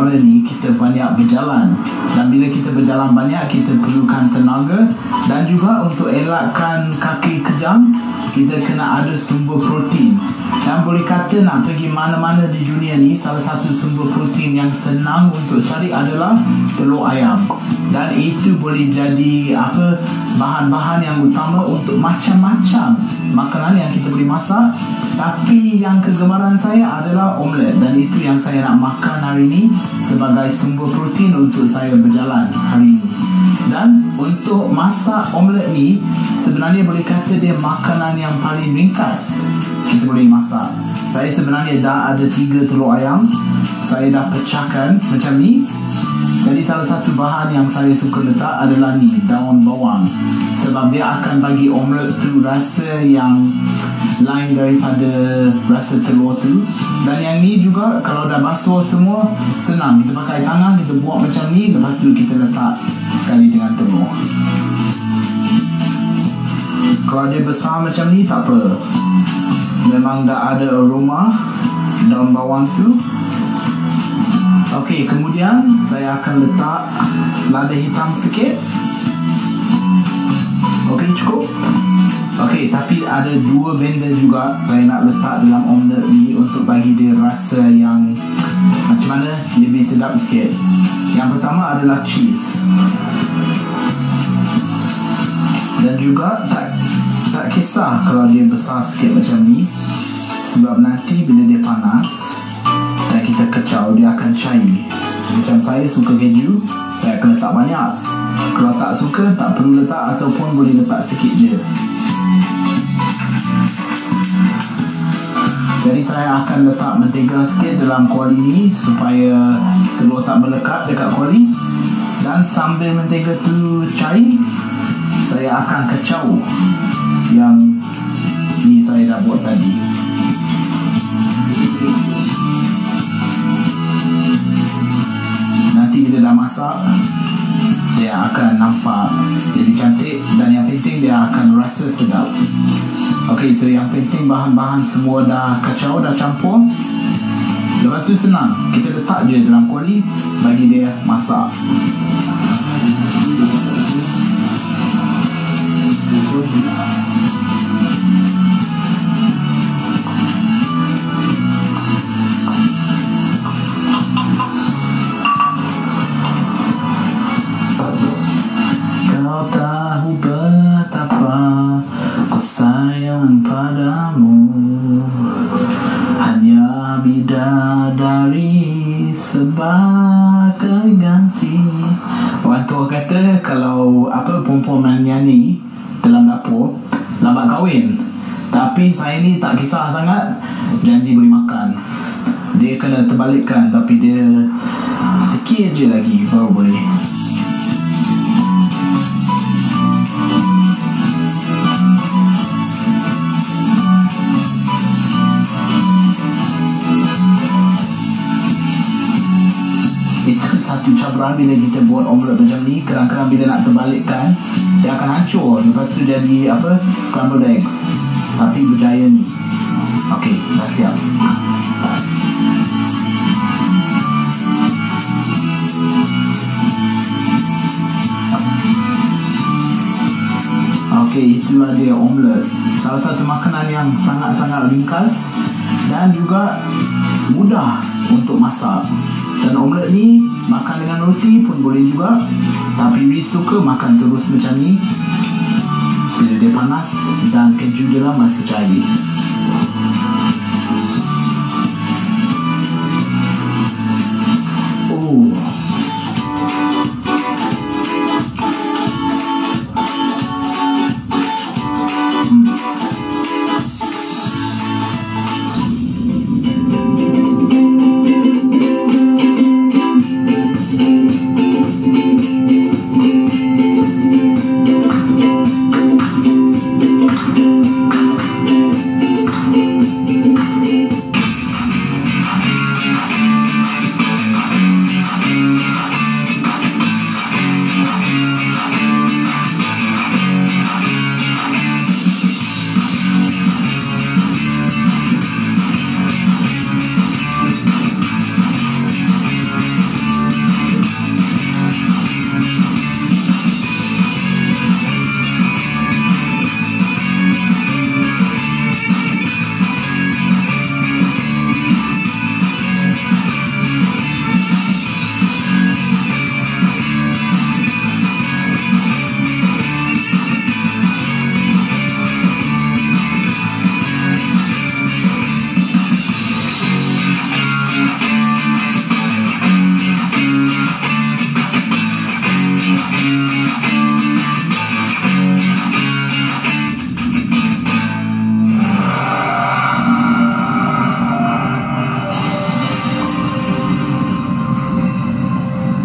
juara ni kita banyak berjalan, dan bila kita berjalan banyak kita perlukan tenaga, dan juga untuk elakkan kaki kejang kita kena ada sumber protein. Dan boleh kata nak pergi mana-mana di dunia ni, salah satu sumber protein yang senang untuk cari adalah telur ayam. Dan itu boleh jadi bahan-bahan yang utama untuk macam-macam makanan yang kita boleh masak. Tapi yang kegemaran saya adalah omelet, dan itu yang saya nak makan hari ini sebagai sumber protein untuk saya berjalan hari ini. Dan untuk masak omelet ni sebenarnya boleh kata dia makanan yang paling ringkas kita boleh masak. Saya sebenarnya dah ada 3 telur ayam, saya dah pecahkan macam ni. Jadi salah satu bahan yang saya suka letak adalah ni, daun bawang, sebab dia akan bagi omelet tu rasa yang lain daripada rasa telur tu. Dan yang ni juga kalau dah basuh semua senang, kita pakai tangan, kita buat macam ni, lepas tu kita letak sekali dengan telur. Kalau dia besar macam ni tak apa, memang dah ada aroma daun bawang tu. Okey, kemudian saya akan letak lada hitam sikit. Okey, cukup. Okey, tapi ada 2 benda juga saya nak letak dalam omelet ni untuk bagi dia rasa yang macam mana, lebih sedap sikit. Yang pertama adalah cheese. Dan juga tak kisah kalau dia besar sikit macam ni, sebab nanti bila dia panas dan kita kacau, dia akan cair. Macam saya suka keju, saya akan letak banyak. Kalau tak suka, tak perlu letak, ataupun boleh letak sikit je. Jadi saya akan letak mentega sikit dalam kuali ni supaya telur tak melekat dekat kuali. Dan sambil mentega tu cair, saya akan kacau yang ni saya dah buat tadi. Nanti bila dah masak, dia akan nampak jadi cantik, dan yang penting dia akan rasa sedap. Okey, so yang penting bahan-bahan semua dah kacau, dah campur. Lepas tu senang, kita letak je dalam kuali, bagi dia masak. Kau tahu betapa ku sayang padamu, hanya bidadari sebagai ganti. Orang tua kata kalau perempuan nyanyi dalam dapur lambat kahwin. Tapi saya ni tak kisah sangat, janji boleh makan. Dia kena terbalikkan, tapi dia sikit je lagi baru boleh. Itu satu cabaran bila kita buat omelet macam ni. Kadang-kadang bila nak terbalikkan, dia akan hancur, lepas tu jadi scrambled eggs. Tapi berjaya ni. Okey, dah siap. Okey, itulah dia omelet. Salah satu makanan yang sangat-sangat ringkas dan juga mudah untuk masak. Dan omelet ni makan dengan roti pun boleh juga, tapi Riz suka makan terus macam ni bila dia panas dan keju dia masih cair. Oh,